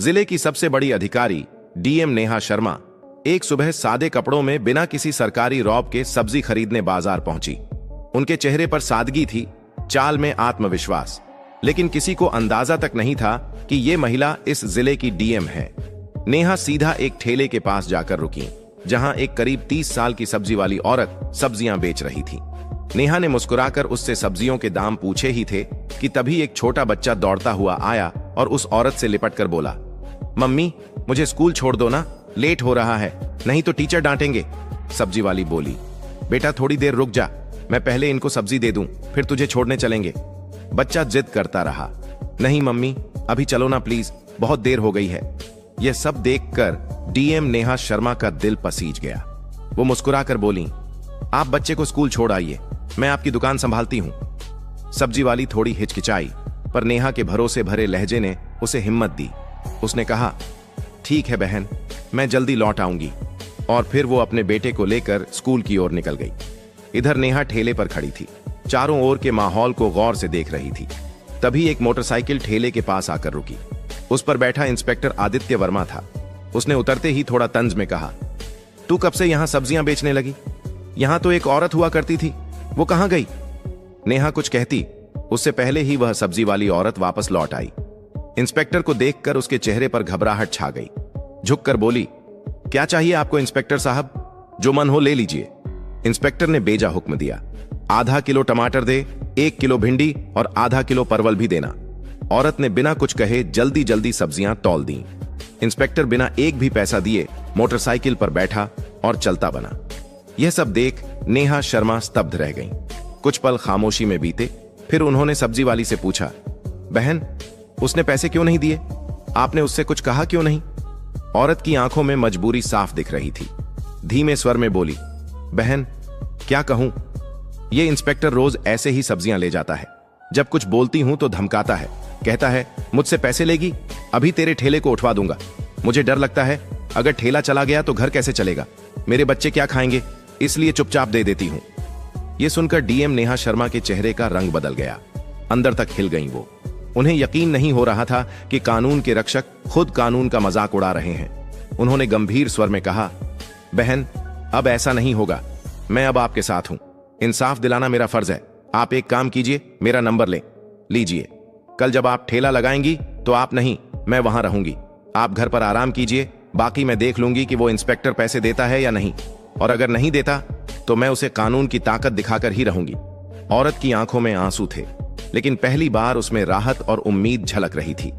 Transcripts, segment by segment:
जिले की सबसे बड़ी अधिकारी डीएम नेहा शर्मा एक सुबह सादे कपड़ों में बिना किसी सरकारी रौब के सब्जी खरीदने बाजार पहुंची। उनके चेहरे पर सादगी थी, चाल में आत्मविश्वास, लेकिन किसी को अंदाजा तक नहीं था कि ये महिला इस जिले की डीएम है। नेहा सीधा एक ठेले के पास जाकर रुकी, जहां एक करीब 30 साल की सब्जी वाली औरत सब्जियां बेच रही थी। नेहा ने मुस्कुराकर उससे सब्जियों के दाम पूछे ही थे कि तभी एक छोटा बच्चा दौड़ता हुआ आया और उस औरत से लिपटकर बोला, मम्मी मुझे स्कूल छोड़ दो ना, लेट हो रहा है, नहीं तो टीचर डांटेंगे। सब्जी वाली बोली, बेटा थोड़ी देर रुक जा, मैं पहले इनको सब्जी दे दूं, फिर तुझे छोड़ने चलेंगे। बच्चा जिद करता रहा, नहीं मम्मी अभी चलो ना प्लीज, बहुत देर हो गई है। यह सब देखकर डीएम नेहा शर्मा का दिल पसीज गया। वो मुस्कुराकर बोली, आप बच्चे को स्कूल छोड़ आइए, मैं आपकी दुकान संभालती हूं। सब्जी वाली थोड़ी हिचकिचाई, पर नेहा के भरोसे भरे लहजे ने उसे हिम्मत दी। उसने कहा, ठीक है बहन, मैं जल्दी लौट आऊंगी। और फिर वो अपने बेटे को लेकर स्कूल की ओर निकल गई। इधर नेहा ठेले पर खड़ी थी, चारों ओर के माहौल को गौर से देख रही थी। तभी एक मोटरसाइकिल ठेले के पास आकर रुकी। उस पर बैठा इंस्पेक्टर आदित्य वर्मा था। उसने उतरते ही थोड़ा तंज में कहा, तू कब से यहां सब्जियां बेचने लगी? यहां तो एक औरत हुआ करती थी, वो कहां गई? नेहा कुछ कहती, उससे पहले ही वह सब्जी वाली औरत वापस लौट आई। इंस्पेक्टर को देखकर उसके चेहरे पर घबराहट छा गई। झुककर बोली, क्या चाहिए आपको इंस्पेक्टर साहब? जो मन हो ले लीजिए। इंस्पेक्टर ने बेजा हुक्म दिया, आधा किलो टमाटर दे, 1 किलो भिंडी और आधा किलो परवल भी देना। औरत ने बिना कुछ कहे जल्दी जल्दी सब्जियां तौल दी। इंस्पेक्टर बिना एक भी पैसा दिए मोटरसाइकिल पर बैठा और चलता बना। यह सब देख नेहा शर्मा स्तब्ध रह गईं। कुछ पल खामोशी में बीते, फिर उन्होंने सब्जी वाली से पूछा, बहन उसने पैसे क्यों नहीं दिए? आपने उससे कुछ कहा क्यों नहीं? औरत की आंखों में मजबूरी साफ दिख रही थी। धीमे स्वर में बोली, बहन क्या कहूं, ये इंस्पेक्टर रोज ऐसे ही सब्जियां ले जाता है। जब कुछ बोलती हूं तो धमकाता है, कहता है मुझसे पैसे लेगी, अभी तेरे ठेले को उठवा दूंगा। मुझे डर लगता है, अगर ठेला चला गया तो घर कैसे चलेगा, मेरे बच्चे क्या खाएंगे, इसलिए चुपचाप दे देती हूं। यह सुनकर डीएम नेहा शर्मा के चेहरे का रंग बदल गया। अंदर तक हिल गईं वो। उन्हें यकीन नहीं हो रहा था कि कानून के रक्षक खुद कानून का मजाक उड़ा रहे हैं। उन्होंने गंभीर स्वर में कहा, बहन अब ऐसा नहीं होगा, मैं अब आपके साथ हूं। इंसाफ दिलाना मेरा फर्ज है। आप एक काम कीजिए, मेरा नंबर लीजिए। कल जब आप ठेला लगाएंगी तो आप नहीं, मैं वहां रहूंगी। आप घर पर आराम कीजिए, बाकी मैं देख लूंगी कि वो इंस्पेक्टर पैसे देता है या नहीं, और अगर नहीं देता तो मैं उसे कानून की ताकत दिखाकर ही रहूंगी। औरत की आंखों में आंसू थे, लेकिन पहली बार उसमें राहत और उम्मीद झलक रही थी।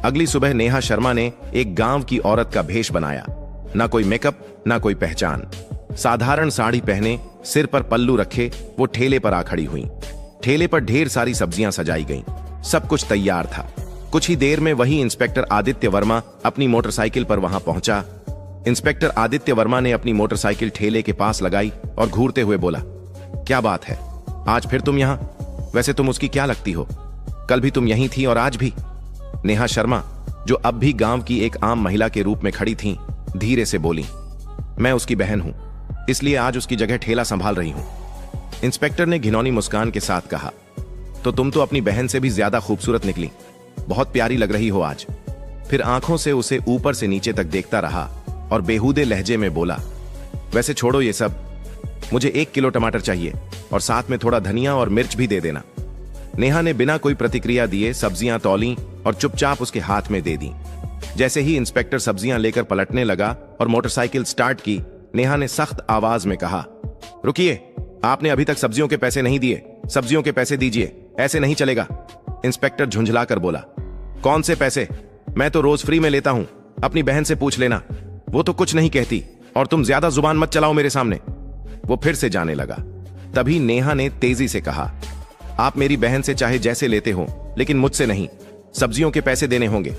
अगली सुबह नेहा शर्मा ने एक गांव की औरत का भेष बनाया। ना कोई मेकअप, ना कोई पहचान। साधारण साड़ी पहने, सिर पर पल्लू रखे वो ठेले पर आ खड़ी हुई। ठेले पर ढेर सारी सब्जियां सजाई गईं। सब कुछ तैयार था। कुछ ही देर में वही इंस्पेक्टर आदित्य वर्मा अपनी मोटरसाइकिल पर वहां पहुंचा। इंस्पेक्टर आदित्य वर्मा ने अपनी मोटरसाइकिल ठेले के पास लगाई और घूरते हुए बोला, क्या बात है, आज फिर तुम यहां? वैसे तुम उसकी क्या लगती हो? कल भी तुम यहीं थी और आज भी। नेहा शर्मा, जो अब भी गांव की एक आम महिला के रूप में खड़ी थीं, धीरे से बोली, मैं उसकी बहन हूं, इसलिए आज उसकी जगह ठेला संभाल रही हूं। इंस्पेक्टर ने घिनौनी मुस्कान के साथ कहा, तो तुम तो अपनी बहन से भी ज्यादा खूबसूरत निकली, बहुत प्यारी लग रही हो आज। फिर आंखों से उसे ऊपर से नीचे तक देखता रहा और बेहूदे लहजे में बोला, वैसे छोड़ो ये सब, मुझे 1 किलो टमाटर चाहिए और साथ में थोड़ा धनिया और मिर्च भी दे देना। नेहा ने बिना कोई प्रतिक्रिया दिए सब्जियां तौली और चुपचाप उसके हाथ में दे दी। जैसे ही इंस्पेक्टर सब्जियां लेकर पलटने लगा और मोटरसाइकिल स्टार्ट की, नेहा ने सख्त आवाज में कहा, रुकिए, आपने अभी तक सब्जियों के पैसे नहीं दिए, सब्जियों के पैसे दीजिए, ऐसे नहीं चलेगा। इंस्पेक्टर झुंझलाकर बोला, कौन से पैसे? मैं तो रोज फ्री में लेता हूं, अपनी बहन से पूछ लेना, वो तो कुछ नहीं कहती, और तुम ज्यादा जुबान मत चलाओ मेरे सामने। वो फिर से जाने लगा। तभी नेहा ने तेजी से कहा, आप मेरी बहन से चाहे जैसे लेते हो, लेकिन मुझसे नहीं। सब्जियों के पैसे देने होंगे,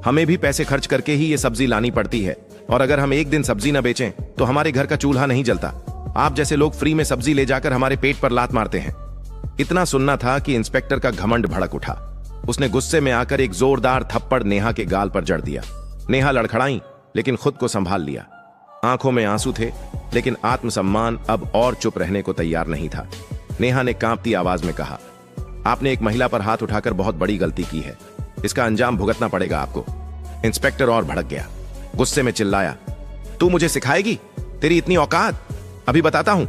हमें भी पैसे खर्च करके ही ये सब्जी लानी पड़ती है, और अगर हम एक दिन सब्जी न बेचें तो हमारे घर का चूल्हा नहीं जलता। आप जैसे लोग फ्री में सब्जी ले जाकर हमारे पेट पर लात मारते हैं। इतना सुनना था कि इंस्पेक्टर का घमंड भड़क उठा। उसने गुस्से में आकर एक जोरदार थप्पड़ नेहा के गाल पर जड़ दिया। नेहा लड़खड़ाई, लेकिन खुद को संभाल लिया। आंखों में आंसू थे, लेकिन आत्मसम्मान अब और चुप रहने को तैयार नहीं था। नेहा ने कांपती आवाज में कहा, आपने एक महिला पर हाथ उठाकर बहुत बड़ी गलती की है, इसका अंजाम भुगतना पड़ेगा आपको। इंस्पेक्टर और भड़क गया, गुस्से में चिल्लाया, तू मुझे सिखाएगी? तेरी इतनी औकात? अभी बताता हूं।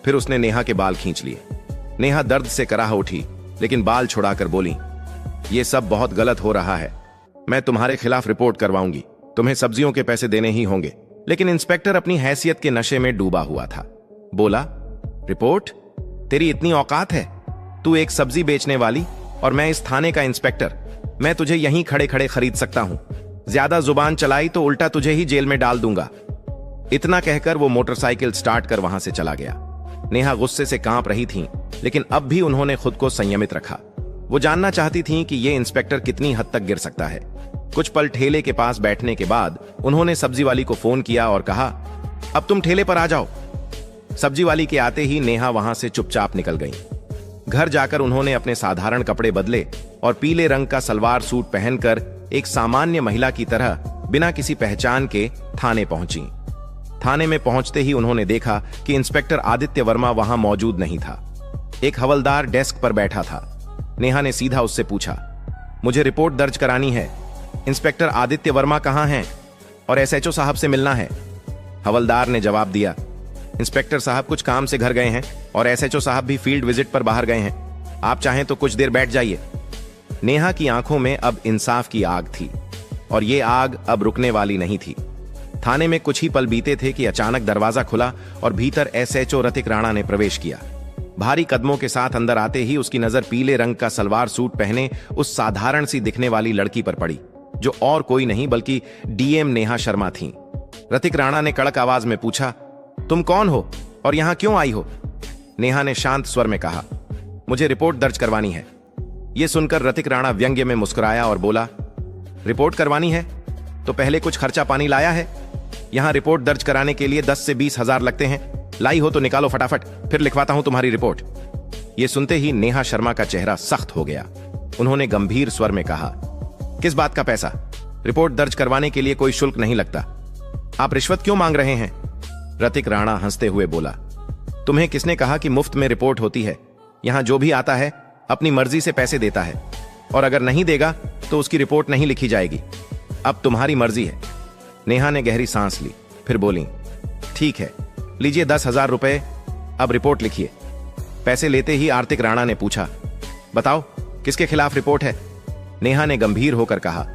फिर उसने नेहा के बाल खींच लिए। नेहा दर्द से कराह उठी, लेकिन बाल छुड़ाकर बोली, यह सब बहुत गलत हो रहा है। मैं तुम्हारे खिलाफ रिपोर्ट करवाऊंगी। तुम्हें सब्जियों के पैसे देने ही होंगे। लेकिन इंस्पेक्टर अपनी हैसियत के नशे में डूबा हुआ था। बोला, रिपोर्ट? तेरी इतनी औकात है? तू एक सब्जी बेचने वाली और मैं इस थाने का इंस्पेक्टर। मैं तुझे यहीं खड़े खड़े खरीद सकता हूं। ज्यादा जुबान चलाई तो उल्टा तुझे ही जेल में डाल दूंगा। इतना कहकर वो मोटरसाइकिल स्टार्ट कर वहां से चला गया। नेहा गुस्से से कांप रही थीं, लेकिन अब भी उन्होंने खुद को संयमित रखा। वो जानना चाहती थीं कि ये इंस्पेक्टर कितनी हद तक गिर सकता है। कुछ पल ठेले के पास बैठने के बाद उन्होंने सब्जी वाली को फोन किया और कहा, अब तुम ठेले पर आ जाओ। सब्जी वाली के आते ही नेहा वहां से चुपचाप निकल गई। घर जाकर उन्होंने अपने साधारण कपड़े बदले और पीले रंग का सलवार सूट पहनकर एक सामान्य महिला की तरह बिना किसी पहचान के थाने पहुंची। थाने में पहुंचते ही उन्होंने देखा कि इंस्पेक्टर आदित्य वर्मा वहां मौजूद नहीं था। एक हवलदार डेस्क पर बैठा था। नेहा ने सीधा उससे पूछा, मुझे रिपोर्ट दर्ज करानी है। इंस्पेक्टर आदित्य वर्मा कहां हैं? और एसएचओ साहब से मिलना है। हवलदार ने जवाब दिया, इंस्पेक्टर साहब कुछ काम से घर गए हैं और एसएचओ साहब भी फील्ड विजिट पर बाहर गए हैं। आप चाहें तो कुछ देर बैठ जाइए। नेहा की आंखों में अब इंसाफ की आग थी और ये आग अब रुकने वाली नहीं थी। थाने में कुछ ही पल बीते थे कि अचानक दरवाजा खुला और भीतर एसएचओ रतिक राणा ने प्रवेश किया। भारी कदमों के साथ अंदर आते ही उसकी नजर पीले रंग का सलवार सूट पहने उस साधारण सी दिखने वाली लड़की पर पड़ी, जो और कोई नहीं बल्कि डीएम नेहा शर्मा थीं। रतिक राणा ने कड़क आवाज में पूछा, तुम कौन हो और यहां क्यों आई हो? नेहा ने शांत स्वर में कहा, मुझे रिपोर्ट दर्ज करवानी है। यह सुनकर रतिक राणा व्यंग्य में मुस्कुराया और बोला, रिपोर्ट करवानी है तो पहले कुछ खर्चा पानी लाया है? यहां रिपोर्ट दर्ज कराने के लिए 10 से 20 हजार लगते हैं। लाई हो तो निकालो फटाफट, फिर लिखवाता हूं तुम्हारी रिपोर्ट। यह सुनते ही नेहा शर्मा का चेहरा सख्त हो गया। उन्होंने गंभीर स्वर में कहा, किस बात का पैसा? रिपोर्ट दर्ज करवाने के लिए कोई शुल्क नहीं लगता। आप रिश्वत क्यों मांग रहे हैं? रतिक राणा हंसते हुए बोला, तुम्हें किसने कहा कि मुफ्त में रिपोर्ट होती है? यहां जो भी आता है अपनी मर्जी से पैसे देता है और अगर नहीं देगा तो उसकी रिपोर्ट नहीं लिखी जाएगी। अब तुम्हारी मर्जी है। नेहा ने गहरी सांस ली, फिर बोली, ठीक है, लीजिए 10,000 रुपए, अब रिपोर्ट लिखिए। पैसे लेते ही आर्तिक राणा ने पूछा, बताओ किसके खिलाफ रिपोर्ट है? नेहा ने गंभीर होकर कहा,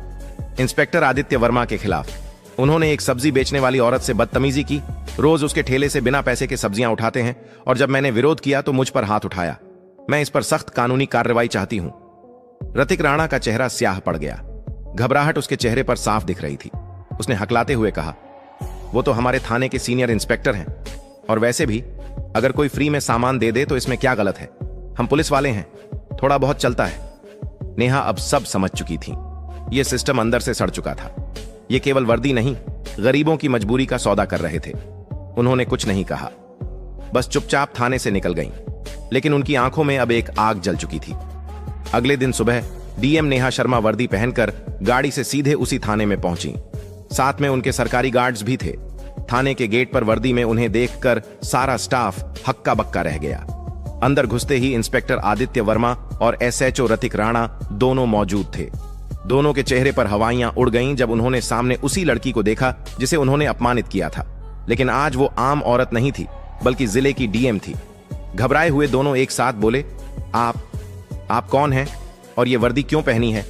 इंस्पेक्टर आदित्य वर्मा के खिलाफ। उन्होंने एक सब्जी बेचने वाली औरत से बदतमीजी की। रोज उसके ठेले से बिना पैसे के सब्जियां उठाते हैं और जब मैंने विरोध किया तो मुझ पर हाथ उठाया। मैं इस पर सख्त कानूनी कार्रवाई चाहती हूं। रतिक राणा का चेहरा स्याह पड़ गया। घबराहट उसके चेहरे पर साफ दिख रही थी। उसने हकलाते हुए कहा, वो तो हमारे थाने के सीनियर इंस्पेक्टर हैं और वैसे भी अगर कोई फ्री में सामान दे दे तो इसमें क्या गलत है? हम पुलिस वाले हैं, थोड़ा बहुत चलता है। नेहा अब सब समझ चुकी थी। यह सिस्टम अंदर से सड़ चुका था। ये केवल वर्दी नहीं, गरीबों की मजबूरी का सौदा कर रहे थे। उन्होंने कुछ नहीं कहा, बस चुपचाप थाने से निकल गईं। लेकिन उनकी आंखों में अब एक आग जल चुकी थी। अगले दिन सुबह डीएम नेहा शर्मा वर्दी पहनकर गाड़ी से सीधे उसी थाने में पहुंची। साथ में उनके सरकारी गार्ड्स भी थे। थाने के गेट पर वर्दी में उन्हें देखकर सारा स्टाफ हक्का बक्का रह गया। अंदर घुसते ही इंस्पेक्टर आदित्य वर्मा और एसएचओ रतिक राणा दोनों मौजूद थे। दोनों के चेहरे पर हवाइयां उड़ गईं जब उन्होंने सामने उसी लड़की को देखा जिसे उन्होंने अपमानित किया था। लेकिन आज वो आम औरत नहीं थी, बल्कि जिले की डीएम थी। घबराए हुए दोनों एक साथ बोले, आप कौन हैं और ये वर्दी क्यों पहनी है?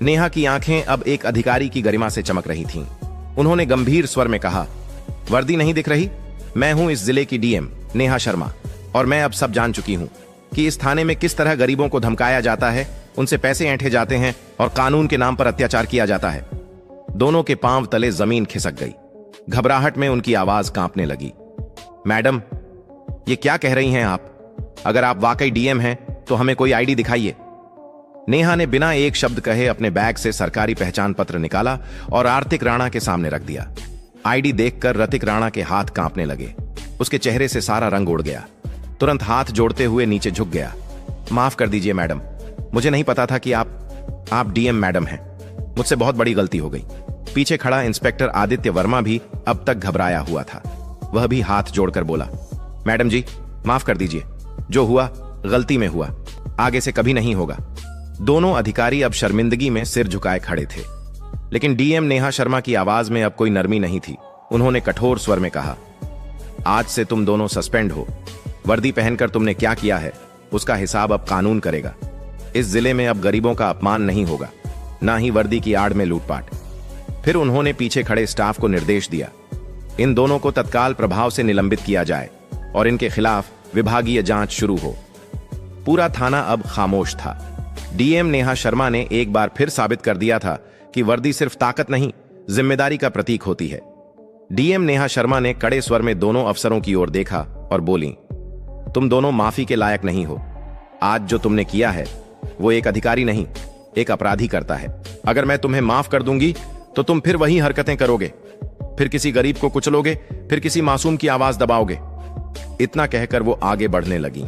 नेहा की आंखें अब एक अधिकारी की गरिमा से चमक रही थीं। उन्होंने गंभीर स्वर में कहा, वर्दी नहीं दिख रही? मैं हूं इस जिले की डीएम नेहा शर्मा और मैं अब सब जान चुकी हूं कि इस थाने में किस तरह गरीबों को धमकाया जाता है, उनसे पैसे ऐंठे जाते हैं और कानून के नाम पर अत्याचार किया जाता है। दोनों के पांव तले जमीन खिसक गई। घबराहट में उनकी आवाज कांपने लगी। मैडम, ये क्या कह रही हैं आप? अगर आप वाकई डीएम हैं तो हमें कोई आईडी दिखाइए। नेहा ने बिना एक शब्द कहे अपने बैग से सरकारी पहचान पत्र निकाला और आर्तिक राणा के सामने रख दिया। आईडी देखकर रतिक राणा के हाथ कांपने लगे। उसके चेहरे से सारा रंग उड़ गया। तुरंत हाथ जोड़ते हुए नीचे झुक गया। माफ कर दीजिए मैडम, मुझे नहीं पता था कि आप डीएम मैडम हैं। मुझसे बहुत बड़ी गलती हो गई। पीछे खड़ा इंस्पेक्टर आदित्य वर्मा भी अब तक घबराया हुआ था। वह भी हाथ जोड़कर बोला, मैडम जी माफ कर दीजिए, जो हुआ गलती में हुआ, आगे से कभी नहीं होगा। दोनों अधिकारी अब शर्मिंदगी में सिर झुकाए खड़े थे। लेकिन डीएम नेहा शर्मा की आवाज में अब कोई नरमी नहीं थी। उन्होंने कठोर स्वर में कहा, आज से तुम दोनों सस्पेंड हो। वर्दी पहनकर तुमने क्या किया है उसका हिसाब अब कानून करेगा। इस जिले में अब गरीबों का अपमान नहीं होगा, ना ही वर्दी की आड़ में लूटपाट। फिर उन्होंने पीछे खड़े स्टाफ को निर्देश दिया, इन दोनों को तत्काल प्रभाव से निलंबित किया जाए और इनके खिलाफ विभागीय जांच शुरू हो। पूरा थाना अब खामोश था। डीएम नेहा शर्मा ने एक बार फिर साबित कर दिया था कि वर्दी सिर्फ ताकत नहीं, जिम्मेदारी का प्रतीक होती है। डीएम नेहा शर्मा ने कड़े स्वर में दोनों अफसरों की ओर देखा और बोली, तुम दोनों माफी के लायक नहीं हो। आज जो तुमने किया है वो एक अधिकारी नहीं, एक अपराधी करता है। अगर मैं तुम्हें माफ कर दूंगी तो तुम फिर वही हरकतें करोगे, फिर किसी गरीब को कुचलोगे, फिर किसी मासूम की आवाज दबाओगे। इतना कहकर वो आगे बढ़ने लगी।